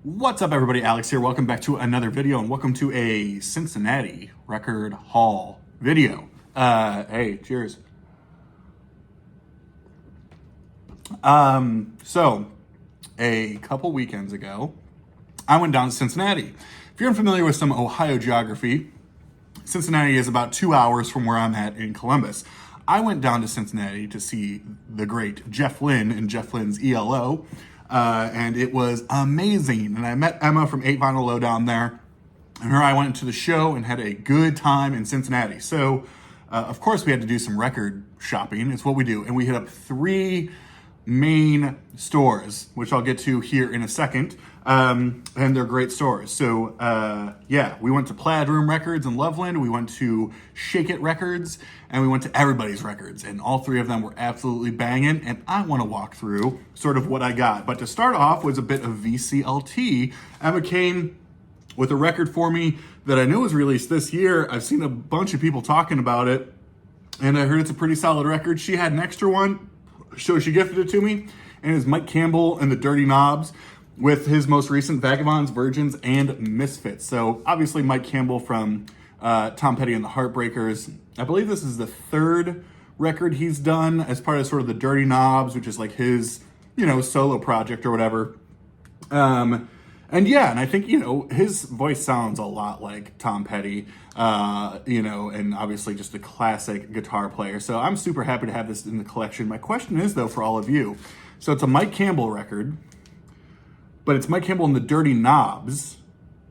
What's up, everybody? Alex here. Welcome back to another video, and welcome to a Cincinnati record haul video. Hey, cheers. So a couple weekends ago, I went down to Cincinnati. If you're unfamiliar with some Ohio geography, Cincinnati is about 2 hours from where I'm at in Columbus. I went down to Cincinnati to see the great Jeff Lynne and Jeff Lynne's ELO. And it was amazing. And I met Emma from 8 Vinyl Low down there. And her and I went to the show and had a good time in Cincinnati. So, of course, we had to do some record shopping. It's what we do. And we hit up 3 main stores, which I'll get to here in a second. And they're great stores. So, yeah, we went to Plaid Room Records in Loveland. We went to Shake It Records. And we went to Everybody's Records. And all 3 of them were absolutely banging. And I want to walk through sort of what I got. But to start off was a bit of VCLT. Emma came with a record for me that I knew was released this year. I've seen a bunch of people talking about it. And I heard it's a pretty solid record. She had an extra one, so she gifted it to me. And it's Mike Campbell and the Dirty Knobs, with his most recent Vagabonds, Virgins, and Misfits. So obviously Mike Campbell from Tom Petty and the Heartbreakers. I believe this is the 3rd record he's done as part of sort of the Dirty Knobs, which is like his, solo project or whatever. And I think, his voice sounds a lot like Tom Petty, and obviously just a classic guitar player. So I'm super happy to have this in the collection. My question is, though, for all of you, so it's a Mike Campbell record, but it's Mike Campbell and the Dirty Knobs.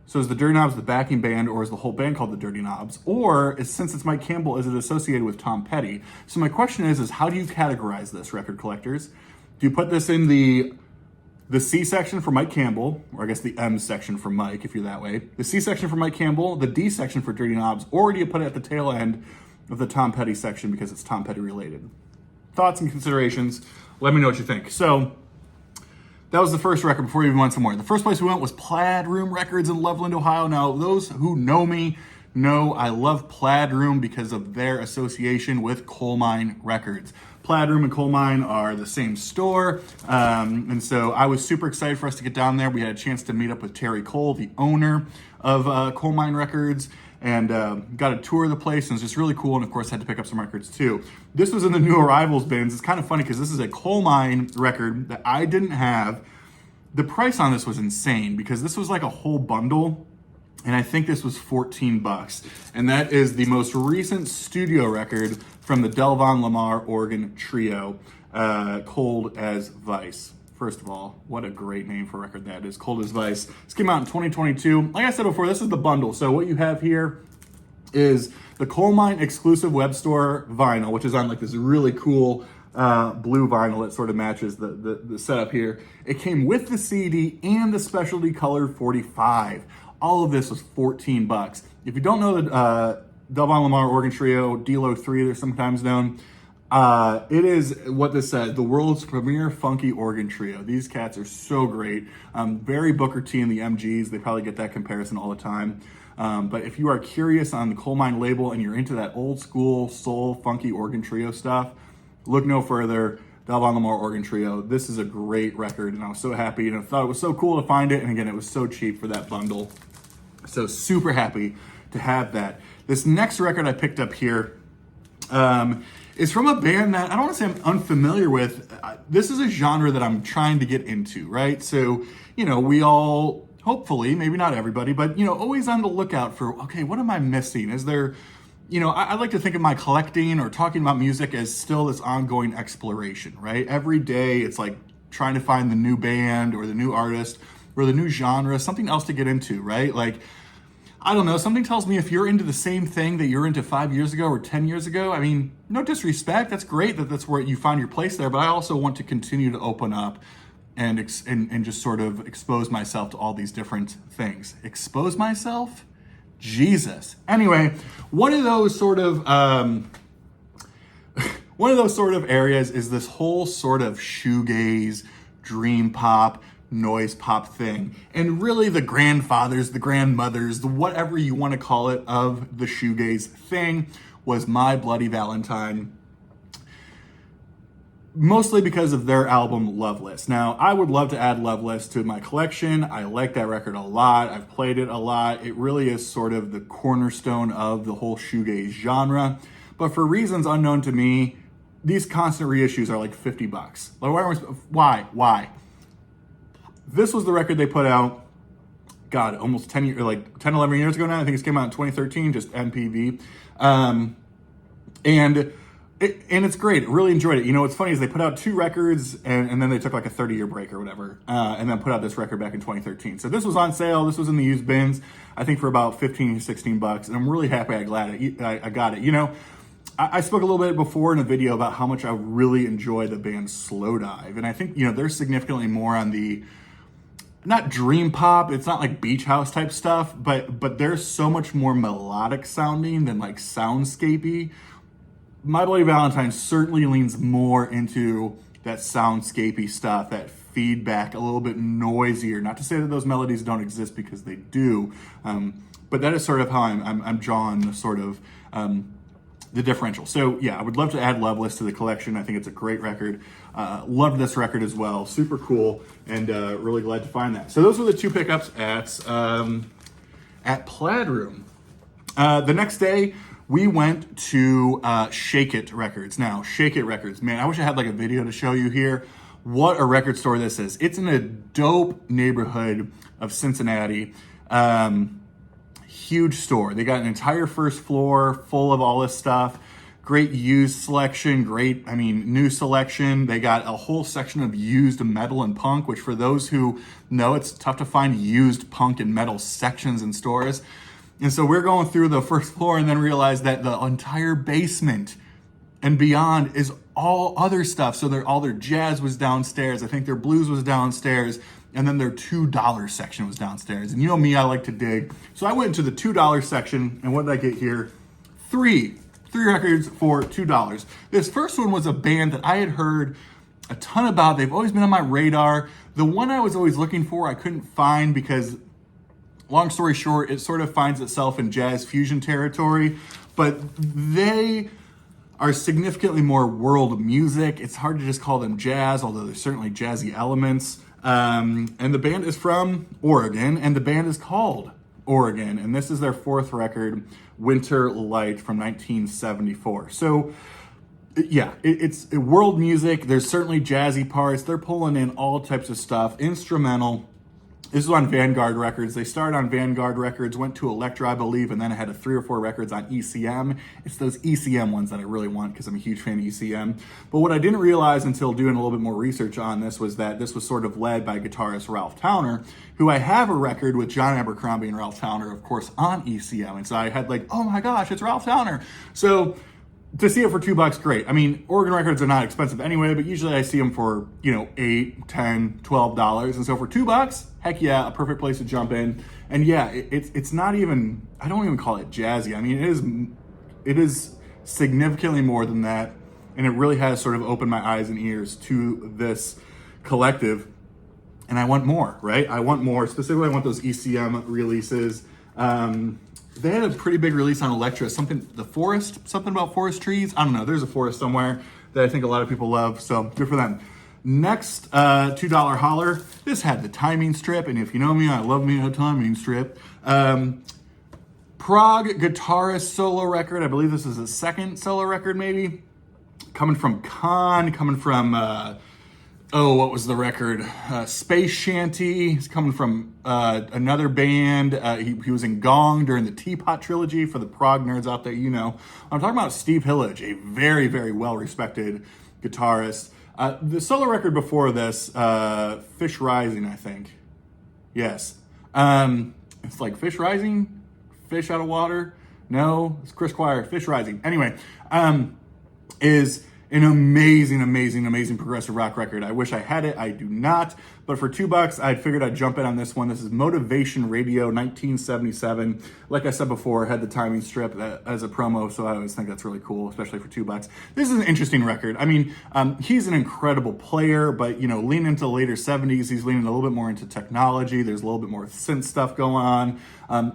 So is the Dirty Knobs the backing band, or is the whole band called the Dirty Knobs? Or since it's Mike Campbell, is it associated with Tom Petty? So my question is how do you categorize this, record collectors? Do you put this in the C section for Mike Campbell, or I guess the M section for Mike, if you're that way, the C section for Mike Campbell, the D section for Dirty Knobs, or do you put it at the tail end of the Tom Petty section because it's Tom Petty related? Thoughts and considerations, let me know what you think. So that was the first record before we even went somewhere. The first place we went was Plaid Room Records in Loveland, Ohio. Now, those who know me know I love Plaid Room because of their association with Coal Mine Records. Plaid Room and Coal Mine are the same store, and so I was super excited for us to get down there. We had a chance to meet up with Terry Cole, the owner of Coal Mine Records, and got a tour of the place, and it was just really cool, and of course had to pick up some records too. This was in the new arrivals bins. It's kind of funny because this is a Coal Mine record that I didn't have. The price on this was insane because this was like a whole bundle, and I think this was $14. And that is the most recent studio record from the Delvon Lamar organ trio, Cold as Vice. First of all, what a great name for a record that is, Cold as Vice. This came out in 2022. Like I said before, this is the bundle. So what you have here is the Coal Mine exclusive web store vinyl, which is on like this really cool blue vinyl that sort of matches the setup here. It came with the CD and the specialty colored 45. All of this was $14. If you don't know the Delvon Lamar organ trio, DLO 3, they're sometimes known. It is what this says, the world's premier funky organ trio. These cats are so great. Very Booker T and the MGs. They probably get that comparison all the time. But if you are curious on the Coal Mine label and you're into that old school soul funky organ trio stuff, look no further. Delvon Lamar organ trio. This is a great record, and I was so happy, and I thought it was so cool to find it. And again, it was so cheap for that bundle. So super happy to have that. This next record I picked up here is from a band that I don't want to say I'm unfamiliar with. This is a genre that I'm trying to get into, right? So, we all, hopefully, maybe not everybody, but, always on the lookout for, okay, what am I missing? Is there, I like to think of my collecting or talking about music as still this ongoing exploration, right? Every day it's like trying to find the new band or the new artist or the new genre, something else to get into, right? Like, I don't know, something tells me if you're into the same thing that you're into 5 years ago or 10 years ago, I mean, no disrespect, that's great that that's where you find your place there, but I also want to continue to open up and just sort of expose myself to all these different things. Expose myself? Jesus. Anyway, one of those sort of areas is this whole sort of shoegaze, dream pop, noise pop thing. And really the grandfathers, the grandmothers, the whatever you want to call it of the shoegaze thing was My Bloody Valentine. mostly because of their album Loveless. Now, I would love to add Loveless to my collection. I like that record a lot. I've played it a lot. It really is sort of the cornerstone of the whole shoegaze genre. But for reasons unknown to me, these constant reissues are like $50. Like, why? This was the record they put out, God, almost 10 years, like 10, 11 years ago now. I think it came out in 2013, just MPV. And it's great. I really enjoyed it. You know, what's funny is they put out 2 records and then they took like a 30-year break or whatever, and then put out this record back in 2013. So this was on sale. This was in the used bins, I think for about $15, $16, and I'm really happy I got it. You know, I spoke a little bit before in a video about how much I really enjoy the band Slowdive, and I think, you know, they're significantly more on the, not dream pop, it's not like beach house type stuff, but they're so much more melodic sounding than like soundscapey. My Bloody Valentine certainly leans more into that soundscapey stuff, that feedback, a little bit noisier. Not to say that those melodies don't exist, because they do, but that is sort of how I'm drawing sort of the differential. So yeah, I would love to add Loveless to the collection. I think it's a great record. Loved this record as well. Super cool, and really glad to find that. So those were the 2 pickups at Plaid Room. The next day, we went to Shake It Records. Now, Shake It Records, man, I wish I had like a video to show you here. What a record store this is. It's in a dope neighborhood of Cincinnati. Huge store. They got an entire first floor full of all this stuff. Great used selection, new selection. They got a whole section of used metal and punk, which for those who know, it's tough to find used punk and metal sections in stores. And so we're going through the first floor and then realize that the entire basement and beyond is all other stuff. So all their jazz was downstairs. I think their blues was downstairs. And then their $2 section was downstairs. And you know me, I like to dig. So I went into the $2 section, and what did I get here? Three records for $2. This first one was a band that I had heard a ton about. They've always been on my radar. The one I was always looking for, I couldn't find because, long story short, it sort of finds itself in jazz fusion territory. But they are significantly more world music. It's hard to just call them jazz, although there's certainly jazzy elements. And the band is from Oregon, and the band is called Oregon, and this is their 4th record, Winter Light, from 1974. So yeah, it's world music. There's certainly jazzy parts. They're pulling in all types of stuff, instrumental. This is on Vanguard Records. They started on Vanguard Records, went to Elektra, I believe, and then I had 3 or 4 records on ECM. It's those ECM ones that I really want because I'm a huge fan of ECM. But what I didn't realize until doing a little bit more research on this was that this was sort of led by guitarist Ralph Towner, who I have a record with John Abercrombie and Ralph Towner, of course, on ECM. And so I had like, oh my gosh, it's Ralph Towner. So to see it for $2, great. I mean, Oregon records are not expensive anyway, but usually I see them for, $8, $10, $12. And so for $2, heck yeah, a perfect place to jump in. And yeah, it's not even, I don't even call it jazzy. I mean, it is significantly more than that. And it really has sort of opened my eyes and ears to this collective. And I want more, right? I want more. Specifically, I want those ECM releases. They had a pretty big release on Elektra, something about forest trees. I don't know. There's a forest somewhere that I think a lot of people love. So good for them. Next, $2 holler. This had the timing strip. And if you know me, I love me a timing strip. Prague guitarist solo record. I believe this is his 2nd solo record, maybe. Coming from Khan, what was the record? Space Shanty. He's coming from another band. He was in Gong during the Teapot trilogy. For the prog nerds out there, you know. I'm talking about Steve Hillage, a very, very well-respected guitarist. The solo record before this, Fish Rising, I think. Yes. It's like Fish Rising? Fish out of water? No, it's Chris Squire, Fish Rising. Anyway, is an amazing progressive rock record. I wish I had it. I do not. But for $2, I figured I'd jump in on this one. This is Motivation Radio, 1977. Like I said before, had the timing strip as a promo, so I always think that's really cool, especially for $2. This is an interesting record. I mean, he's an incredible player, but, leaning into the later 70s, he's leaning a little bit more into technology. There's a little bit more synth stuff going on.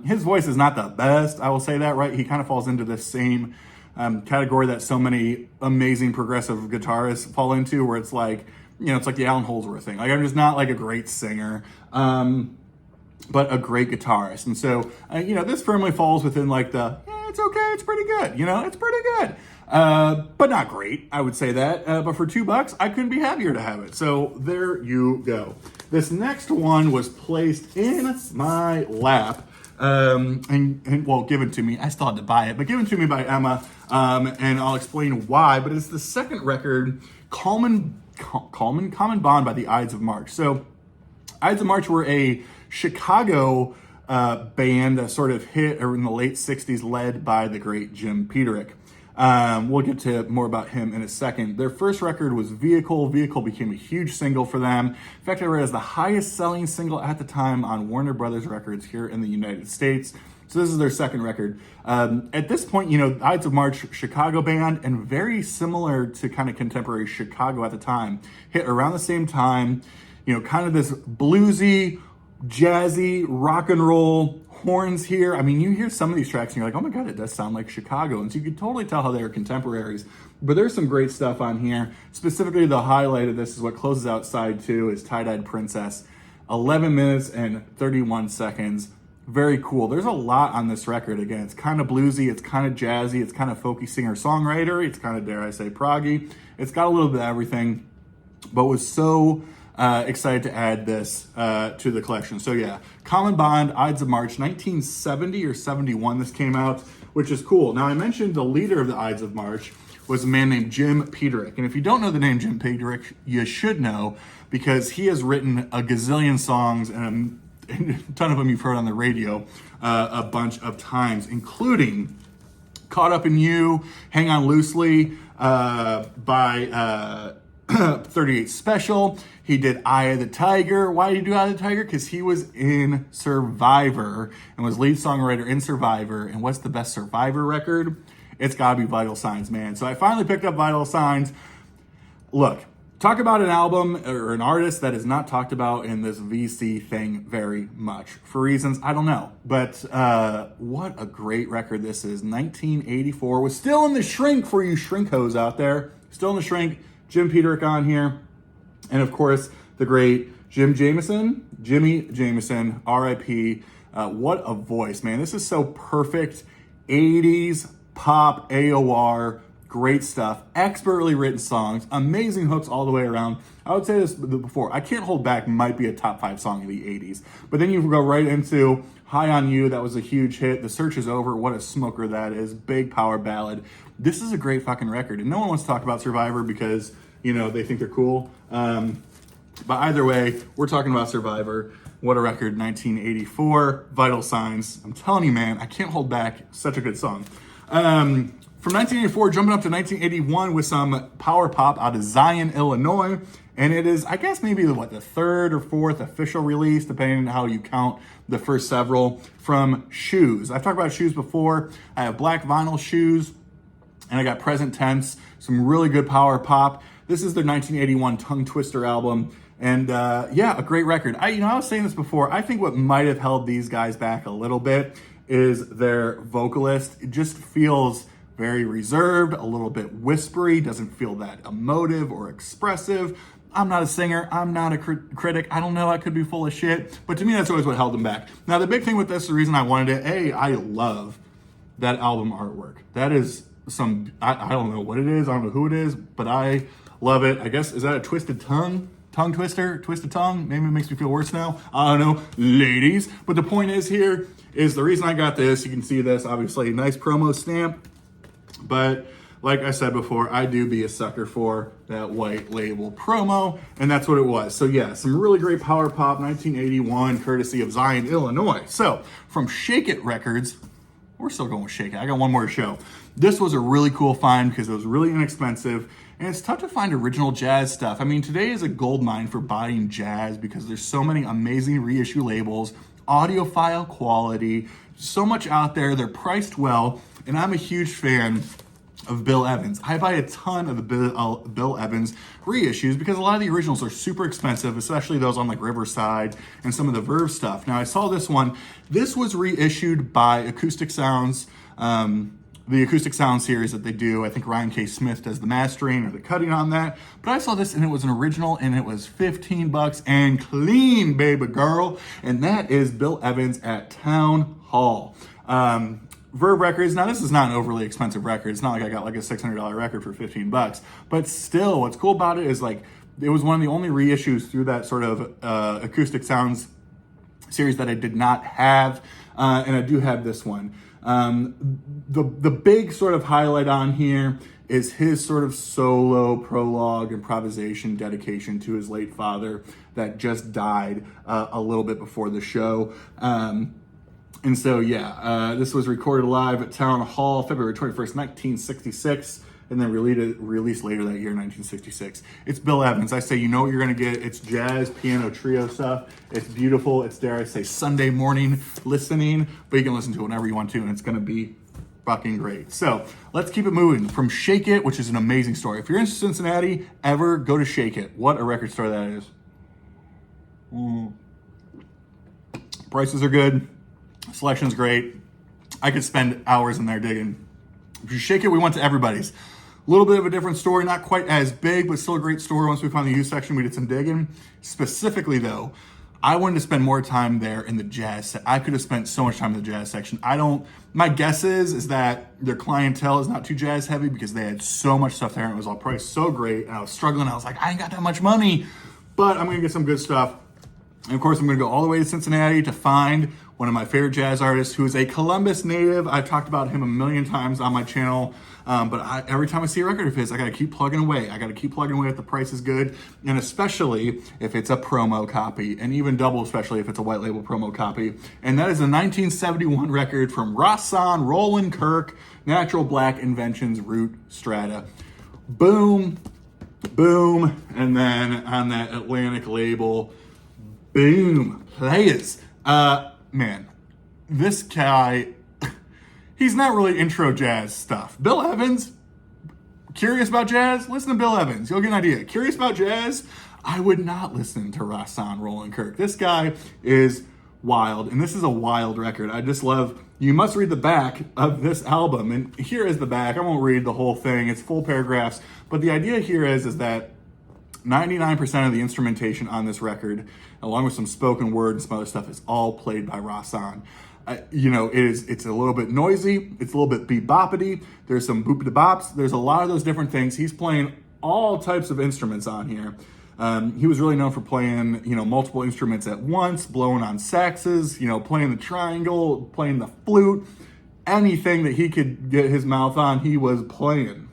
His voice is not the best, I will say that, right? He kind of falls into this same category that so many amazing progressive guitarists fall into, where it's like, you know, it's like the Alan Holdsworth thing. Like, I'm just not like a great singer, but a great guitarist. And so, you know, this firmly falls within like the, it's okay, it's pretty good, you know, it's pretty good. But not great, I would say that. But for $2, I couldn't be happier to have it. So there you go. This next one was placed in my lap, and well, given to me. I still had to buy it, but given to me by Emma, and I'll explain why. But it's the second record, Common Bond by the Ides of March. So Ides of March were a Chicago band that sort of hit in the late 60s, led by the great Jim Peterick. We'll get to more about him in a second. Their first record was Vehicle. Vehicle became a huge single for them. In fact, I read it as the highest selling single at the time on Warner Brothers Records here in the United States. So this is their second record. At this point, you know, Ides of March, Chicago band, and very similar to kind of contemporary Chicago at the time, hit around the same time, you know, kind of this bluesy, jazzy, rock and roll, horns here. I mean, you hear some of these tracks and you're like, oh my God, it does sound like Chicago. And so you can totally tell how they are contemporaries. But there's some great stuff on here. Specifically, the highlight of this is what closes out side 2 is Tie-Dyed Princess. 11 minutes and 31 seconds. Very cool. There's a lot on this record. Again, it's kind of bluesy, it's kind of jazzy, it's kind of folky singer-songwriter, it's kind of, dare I say, proggy. It's got a little bit of everything, but was so excited to add this to the collection. So yeah, Common Bond, Ides of March, 1970 or 71 this came out, which is cool. Now, I mentioned the leader of the Ides of March was a man named Jim Peterick. And if you don't know the name Jim Peterick, you should know, because he has written a gazillion songs, and a ton of them you've heard on the radio a bunch of times, including Caught Up in You, Hang On Loosely, by 38 Special. He did Eye of the Tiger. Why did he do Eye of the Tiger? Because he was in Survivor and was lead songwriter in Survivor. And what's the best Survivor record? It's gotta be Vital Signs, man. So I finally picked up Vital Signs. Look, talk about an album or an artist that is not talked about in this VC thing very much. For reasons I don't know. But what a great record this is. 1984. Was still in the shrink for you shrinkos out there. Still in the shrink. Jim Peterick on here. And of course, the great Jimmy Jameson, R.I.P. What a voice, man. This is so perfect. 80s pop, AOR, great stuff. Expertly written songs, amazing hooks all the way around. I would say this before, I Can't Hold Back might be a top 5 song of the 80s. But then you go right into High on You, that was a huge hit. The Search Is Over, what a smoker that is. Big power ballad. This is a great fucking record. And no one wants to talk about Survivor because, you know, they think they're cool. But either way, we're talking about Survivor. What a record, 1984, Vital Signs. I'm telling you, man, I Can't Hold Back, such a good song. From 1984, jumping up to 1981 with some power pop out of Zion, Illinois. And it is, I guess, maybe the third or fourth official release, depending on how you count the first several, from Shoes. I've talked about Shoes before. I have black vinyl Shoes, and I got Present Tense, some really good power pop. This is their 1981 Tongue Twister album. And yeah, a great record. I was saying this before. I think what might have held these guys back a little bit is their vocalist. It just feels very reserved, a little bit whispery, doesn't feel that emotive or expressive. I'm not a singer. I'm not a critic. I don't know. I could be full of shit. But to me, that's always what held them back. Now, the big thing with this, the reason I wanted it, I love that album artwork. That is some, I don't know what it is. I don't know who it is, but I love it. I guess, is that a twisted tongue? Tongue twister? Twisted tongue? Maybe it makes me feel worse now. I don't know, ladies. But the point is here is the reason I got this. You can see this, obviously, nice promo stamp. But like I said before, I do be a sucker for that white label promo, and that's what it was. So yeah, some really great power pop, 1981, courtesy of Zion, Illinois. So from Shake It Records, we're still going with Shake It. I got one more to show. This was a really cool find because it was really inexpensive, and it's tough to find original jazz stuff. I mean, today is a gold mine for buying jazz because there's so many amazing reissue labels, audiophile quality, so much out there. They're priced well, and I'm a huge fan of Bill Evans. I buy a ton of the Bill Evans reissues because a lot of the originals are super expensive, especially those on like Riverside and some of the Verve stuff. Now, I saw this one. This was reissued by Acoustic Sounds the acoustic sound series that they do. I think Ryan K. Smith does the mastering or the cutting on that. But I saw this and it was an original and it was $15 and clean, baby girl. And that is Bill Evans at Town Hall. Verve Records. Now this is not an overly expensive record. It's not like I got like a $600 record for $15. But still, what's cool about it is like it was one of the only reissues through that sort of acoustic sounds series that I did not have. And I do have this one. The big sort of highlight on here is his sort of solo prologue improvisation dedication to his late father that just died a little bit before the show. And so, this was recorded live at Town Hall, February 21st, 1966, and then released later that year, 1966. It's Bill Evans. I say, you know what you're going to get. It's jazz, piano, trio stuff. It's beautiful. It's, dare I say, Sunday morning listening, but you can listen to it whenever you want to, and it's going to be fucking great. So let's keep it moving. From Shake It, which is an amazing store. If you're in Cincinnati, ever go to Shake It. What a record store that is. Prices are good. Selection's great. I could spend hours in there digging. If you Shake It, we went to Everybody's. A little bit of a different store, not quite as big, but still a great store. Once we found the used section, we did some digging. Specifically, though, I wanted to spend more time there in the jazz. I could have spent so much time in the jazz section. My guess is that their clientele is not too jazz heavy because they had so much stuff there and it was all priced so great. And I was struggling. I was like, I ain't got that much money, but I'm going to get some good stuff. And of course, I'm going to go all the way to Cincinnati to find one of my favorite jazz artists who is a Columbus native. I've talked about him a million times on my channel, but every time I see a record of his, I got to keep plugging away. I got to keep plugging away if the price is good, and especially if it's a promo copy, and even double, especially if it's a white label promo copy. And that is a 1971 record from Rahsaan Roland Kirk, Natural Black Inventions Root Strata. Boom, boom, and then on that Atlantic label, boom, players. Man, this guy, he's not really intro jazz stuff. Bill Evans, curious about jazz? Listen to Bill Evans. You'll get an idea. Curious about jazz? I would not listen to Rahsaan Roland Kirk. This guy is wild, and this is a wild record. I just love, you must read the back of this album, and here is the back. I won't read the whole thing. It's full paragraphs, but the idea here is that 99% of the instrumentation on this record, along with some spoken word and some other stuff, is all played by Rahsaan. It's a little bit noisy. It's a little bit beat-boppity. There's some boop-de-bops. There's a lot of those different things. He's playing all types of instruments on here. He was really known for playing, multiple instruments at once, blowing on saxes, playing the triangle, playing the flute. Anything that he could get his mouth on, he was playing.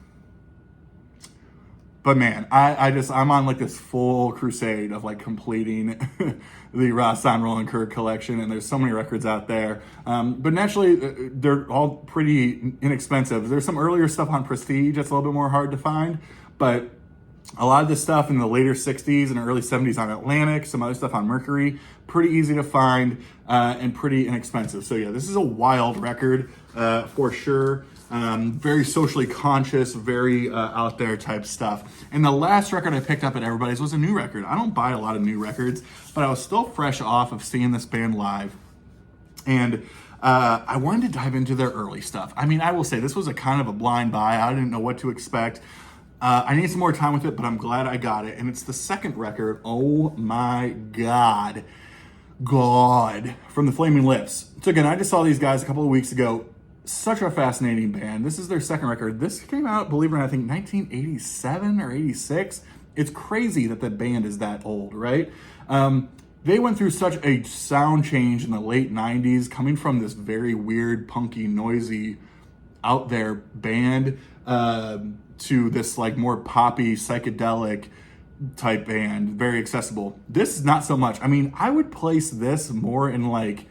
But man, I'm on like this full crusade of like completing the Rahsaan Roland Kirk collection, and there's so many records out there. But naturally, they're all pretty inexpensive. There's some earlier stuff on Prestige that's a little bit more hard to find, but a lot of this stuff in the later 60s and early 70s on Atlantic, some other stuff on Mercury, pretty easy to find and pretty inexpensive. So yeah, this is a wild record for sure. Very socially conscious, very out there type stuff. And the last record I picked up at Everybody's was a new record. I don't buy a lot of new records, but I was still fresh off of seeing this band live. And I wanted to dive into their early stuff. I mean, I will say this was a kind of a blind buy. I didn't know what to expect. I need some more time with it, but I'm glad I got it. And it's the second record. Oh my God. From the Flaming Lips. So again, I just saw these guys a couple of weeks ago. Such a fascinating band. This is their second record. This came out, believe it or not, I think 1987 or 86. It's crazy that the band is that old, right? They went through such a sound change in the late 90s, coming from this very weird, punky, noisy, out there band to this like more poppy, psychedelic type band, very accessible. This is not so much. I mean, I would place this more in like,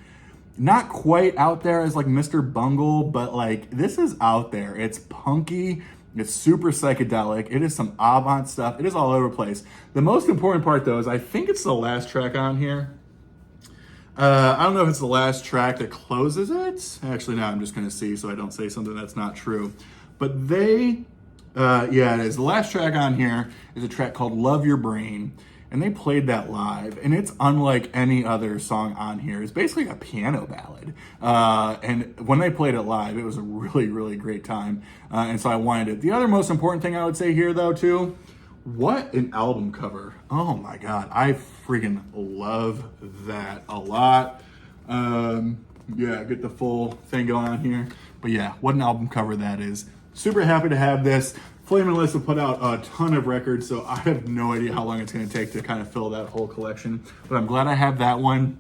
not quite out there as like Mr. Bungle, but like this is out there. It's punky, it's super psychedelic, it is some avant stuff, it is all over the place. The most important part though is I think it's the last track on here. I don't know if it's the last track that closes it. Actually, no, I'm just gonna see so I don't say something that's not true. But it is. The last track on here is a track called Love Your Brain. and they played that live, and it's unlike any other song on here. It's basically a piano ballad, and when they played it live, it was a really, really great time, and so I wanted it. The other most important thing I would say here, though, too, what an album cover. Oh my God, I freaking love that a lot. Yeah, get the full thing going on here. But yeah, what an album cover that is. Super happy to have this. Flame and Alyssa put out a ton of records, so I have no idea how long it's going to take to kind of fill that whole collection. But I'm glad I have that one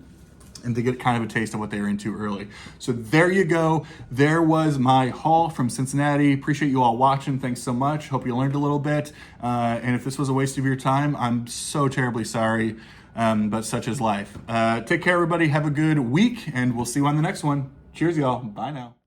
and to get kind of a taste of what they were into early. So there you go. There was my haul from Cincinnati. Appreciate you all watching. Thanks so much. Hope you learned a little bit. And if this was a waste of your time, I'm so terribly sorry. But such is life. Take care, everybody. Have a good week, and we'll see you on the next one. Cheers, y'all. Bye now.